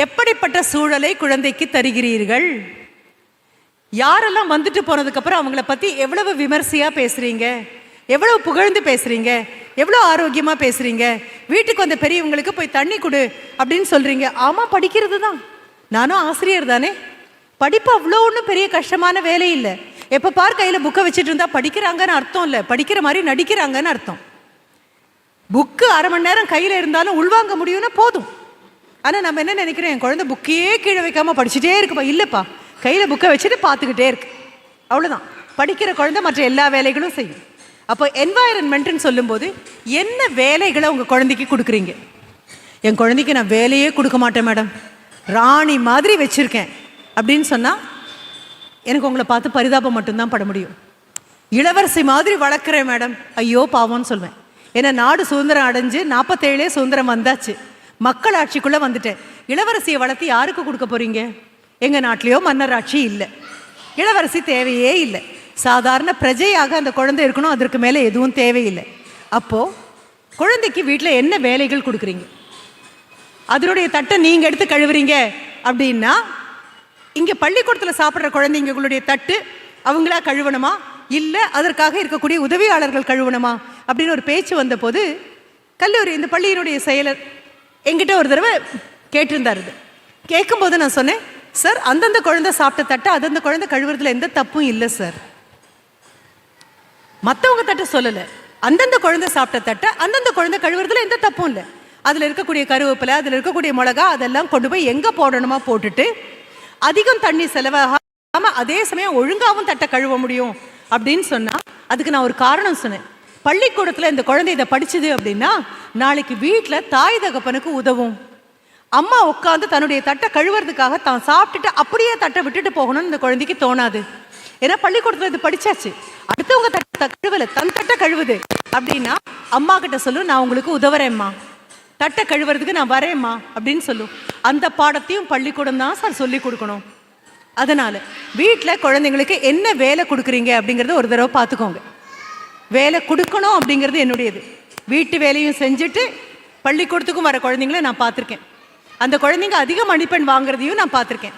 எப்படிப்பட்ட சூழலை குழந்தைக்கு தருகிறீர்கள்? யாரெல்லாம் வந்துட்டு போனதுக்கப்புறம் அவங்கள பற்றி எவ்வளவு விமர்சையாக பேசுகிறீங்க, எவ்வளவு புகழ்ந்து பேசுகிறீங்க, எவ்வளோ ஆரோக்கியமாக பேசுகிறீங்க. வீட்டுக்கு வந்த பெரியவங்களுக்கு போய் தண்ணி கொடு அப்படின்னு சொல்கிறீங்க. ஆமாம், படிக்கிறது தான். நானும் ஆசிரியர் தானே. படிப்பு அவ்வளோ ஒன்றும் பெரிய கஷ்டமான வேலை இல்லை. எப்போ பார் கையில் புக்கை வச்சுட்டு இருந்தால் படிக்கிறாங்கன்னு அர்த்தம் இல்லை, படிக்கிற மாதிரி நடிக்கிறாங்கன்னு அர்த்தம். புக்கு அரை மணி நேரம் கையில் இருந்தாலும் உள்வாங்க முடியும்னா போதும். ஆனால் நம்ம என்ன நினைக்கிறோம், என் குழந்தை புக்கையே கீழே வைக்காமல் படிச்சுட்டே இருக்குப்பா. இல்லைப்பா, கையில் புக்கை வச்சுட்டு பார்த்துக்கிட்டே இருக்கு, அவ்வளோதான். படிக்கிற குழந்தை மற்ற எல்லா வேலைகளும் செய்யும். அப்போ என்வாயரன்மெண்ட்டுன்னு சொல்லும்போது என்ன வேலைகளை உங்கள் குழந்தைக்கு கொடுக்குறீங்க? என் குழந்தைக்கு நான் வேலையே கொடுக்க மாட்டேன் மேடம், ராணி மாதிரி வச்சுருக்கேன் அப்படின்னு சொன்னால் எனக்கு உங்களை பார்த்து பரிதாபம் மட்டும்தான் பட முடியும். இளவரசி மாதிரி வளர்க்குறேன் மேடம், ஐயோ பாவம்னு சொல்வேன். ஏன்னா நாடு சுதந்திரம் அடைஞ்சு 47 சுதந்திரம் வந்தாச்சு, மக்கள் ஆட்சிக்குள்ளே வந்துட்டேன். இளவரசியை வளர்த்து யாருக்கு கொடுக்க போகிறீங்க? எங்கள் நாட்டிலையோ மன்னர் ஆட்சி இல்லை, இளவரசி தேவையே இல்லை. சாதாரண பிரஜையாக அந்த குழந்தை இருக்கணும், அதற்கு மேலே எதுவும் தேவையில்லை. அப்போது குழந்தைக்கு வீட்டில் என்ன வேலைகள் கொடுக்குறீங்க? அதனுடைய தட்டை நீங்கள் எடுத்து கழுவுறீங்க அப்படின்னா, இங்கே பள்ளிக்கூடத்தில் சாப்பிட்ற குழந்தைங்களுடைய தட்டு அவங்களா கழுவணுமா, இல்லை அதற்காக இருக்கக்கூடிய உதவியாளர்கள் கழுவணுமா அப்படின்னு ஒரு பேச்சு வந்தபோது கல்லூரி இந்த பள்ளியினுடைய செயலர் என்கிட்ட ஒரு தடவை கேட்டிருந்தார். கேட்கும்போது நான் சொன்னேன், சார் அந்தந்த குழந்தை சாப்பிட்ட தட்டை அந்தந்த குழந்தை கழுவுறதுல எந்த தப்பும் இல்லை சார். மற்றவங்க தட்டை சொல்லலை, அந்தந்த குழந்தை சாப்பிட்ட தட்டை அந்தந்த குழந்தை கழுவுறதுல எந்த தப்பும் இல்லை. அதில் இருக்கக்கூடிய கருவேப்பிலை, அதில் இருக்கக்கூடிய மிளகா, அதெல்லாம் கொண்டு போய் எங்கே போடணுமா போட்டுட்டு அதிகம் தண்ணி செலவாகாமல் அதே சமயம் ஒழுங்காகவும் தட்டை கழுவ முடியும் அப்படின்னு சொன்னால் அதுக்கு நான் ஒரு காரணம் சொன்னேன். பள்ளிக்கூடத்தில் இந்த குழந்தை இதை படிச்சுது அப்படின்னா நாளைக்கு வீட்டில் தாய் தகப்பனுக்கு உதவும். அம்மா உட்காந்து தன்னுடைய தட்டை கழுவுறதுக்காக தான் சாப்பிட்டுட்டு அப்படியே தட்டை விட்டுட்டு போகணும்னு இந்த குழந்தைக்கு தோணாது. ஏன்னா பள்ளிக்கூடத்தில் இது படிச்சாச்சு. அடுத்தவங்க தட்டை கழுவலை, தன் தட்டை கழுவுது அப்படின்னா அம்மா கிட்ட சொல்லும், நான் உங்களுக்கு உதவுறேம்மா, தட்டை கழுவுறதுக்கு நான் வரேம்மா அப்படின்னு சொல்லும். அந்த பாடத்தையும் பள்ளிக்கூடம் தான் சார் சொல்லி கொடுக்கணும். அதனால் வீட்டில் குழந்தைங்களுக்கு என்ன வேலை கொடுக்குறீங்க அப்படிங்கிறத ஒரு தடவை பார்த்துக்கோங்க. வேலை கொடுக்கணும் அப்படிங்கிறது என்னுடையது. வீட்டு வேலையும் செஞ்சுட்டு பள்ளிக்கூடத்துக்கும் வர குழந்தைங்கள நான் பார்த்துருக்கேன். அந்த குழந்தைங்க அதிக மதிப்பெண் வாங்குறதையும் நான் பார்த்துருக்கேன்.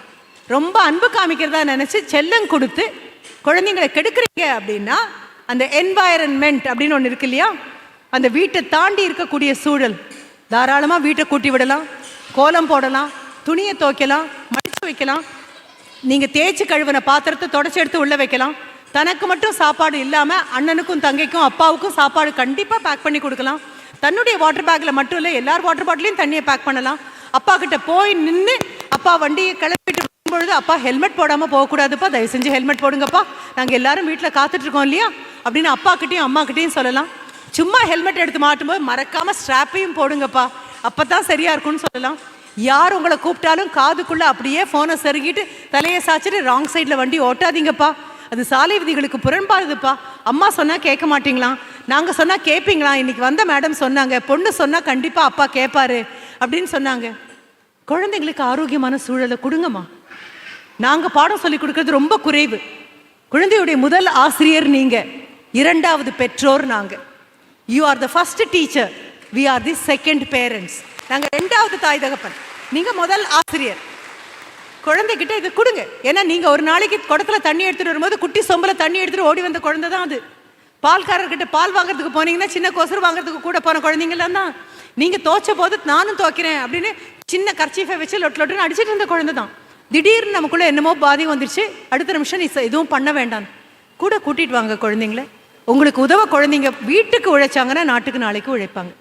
ரொம்ப அன்பு காமிக்கிறதா நினச்சி செல்லம் கொடுத்து குழந்தைங்களை கெடுக்கிறீங்க அப்படின்னா அந்த என்வாயரன்மெண்ட் அப்படின்னு ஒன்று இருக்கு இல்லையா, அந்த வீட்டை தாண்டி இருக்கக்கூடிய சூழல், தாராளமாக வீட்டை கூட்டி விடலாம், கோலம் போடலாம், துணியை துவைக்கலாம், மடித்து வைக்கலாம், நீங்கள் தேய்ச்சி கழுவின பாத்திரத்தை தொடச்சி எடுத்து உள்ளே வைக்கலாம். தனக்கு மட்டும் சாப்பாடு இல்லாமல் அண்ணனுக்கும் தங்கைக்கும் அப்பாவுக்கும் சாப்பாடு கண்டிப்பாக பேக் பண்ணி கொடுக்கலாம். தன்னுடைய வாட்டர் பேக்கில் மட்டும் இல்லை, எல்லார் வாட்டர் பாட்டிலையும் தண்ணியை பேக் பண்ணலாம். அப்பா கிட்ட போய் நின்று அப்பா வண்டியை கிளப்பிட்டு போகும்பொழுது, அப்பா ஹெல்மெட் போடாமல் போகக்கூடாதுப்பா, தயவு செஞ்சு ஹெல்மெட் போடுங்கப்பா, நாங்கள் எல்லாரும் வீட்டில் காத்துட்ருக்கோம் இல்லையா அப்படின்னு அப்பாக்கிட்டையும் அம்மாக்கிட்டையும் சொல்லலாம். சும்மா ஹெல்மெட் எடுத்து மாட்டும்போது மறக்காமல் ஸ்ட்ராப்பையும் போடுங்கப்பா, அப்போ தான் சரியாக இருக்கும்னு சொல்லலாம். யார் உங்களை கூப்பிட்டாலும் காதுக்குள்ளே அப்படியே ஃபோனை செருகிட்டு தலையை சாய்ச்சிட்டு ராங் சைடில் வண்டி ஓட்டாதீங்கப்பா, அது சாலை விதிகளுக்கு புறம்பாடுதுப்பா. அம்மா சொன்னால் கேட்க மாட்டிங்களா, நாங்கள் சொன்னால் கேட்பீங்களா, இன்றைக்கி வந்த மேடம் சொன்னாங்க, பொண்ணு சொன்னால் கண்டிப்பாக அப்பா கேட்பாரு அப்படின்னு சொன்னாங்க. குழந்தைங்களுக்கு ஆரோக்கியமான சூழலை கொடுங்கம்மா. நாங்கள் பாடம் சொல்லி கொடுக்கறது ரொம்ப குறைவு. குழந்தையுடைய முதல் ஆசிரியர் நீங்கள், இரண்டாவது பெற்றோர் நாங்கள். You are the first teacher, we are the second parents. நாங்கள் ரெண்டாவது தாய் தகப்பன், நீங்கள் முதல் ஆசிரியர். குழந்தைகிட்ட இது கொடுங்க. ஏன்னா நீங்கள் ஒரு நாளைக்கு குடத்துல தண்ணி எடுத்துகிட்டு வரும்போது குட்டி சொம்பில் தண்ணி எடுத்துகிட்டு ஓடி வந்த குழந்தை தான் அது. பால்காரர்கிட்ட பால் வாங்குறதுக்கு போனீங்கன்னா சின்ன கொசரு வாங்குறதுக்கு கூட போன குழந்தைங்களாம் தான். நீங்கள் தோச்ச போது நானும் துவைக்கிறேன் அப்படின்னு சின்ன கர்ச்சீஃபை வச்சு லொட்டுன்னு அடிச்சுட்டு இருந்த குழந்தை தான். திடீர்னு நமக்குள்ளே என்னமோ பாதி வந்துருச்சு, அடுத்த நிமிஷம் நீ எதுவும் பண்ண வேண்டாம், கூட கூட்டிகிட்டு வாங்க குழந்தைங்கள. உங்களுக்கு உதவ குழந்தைங்க வீட்டுக்கு உழைச்சாங்கன்னா நாட்டுக்கு நாளைக்கு உழைப்பாங்க.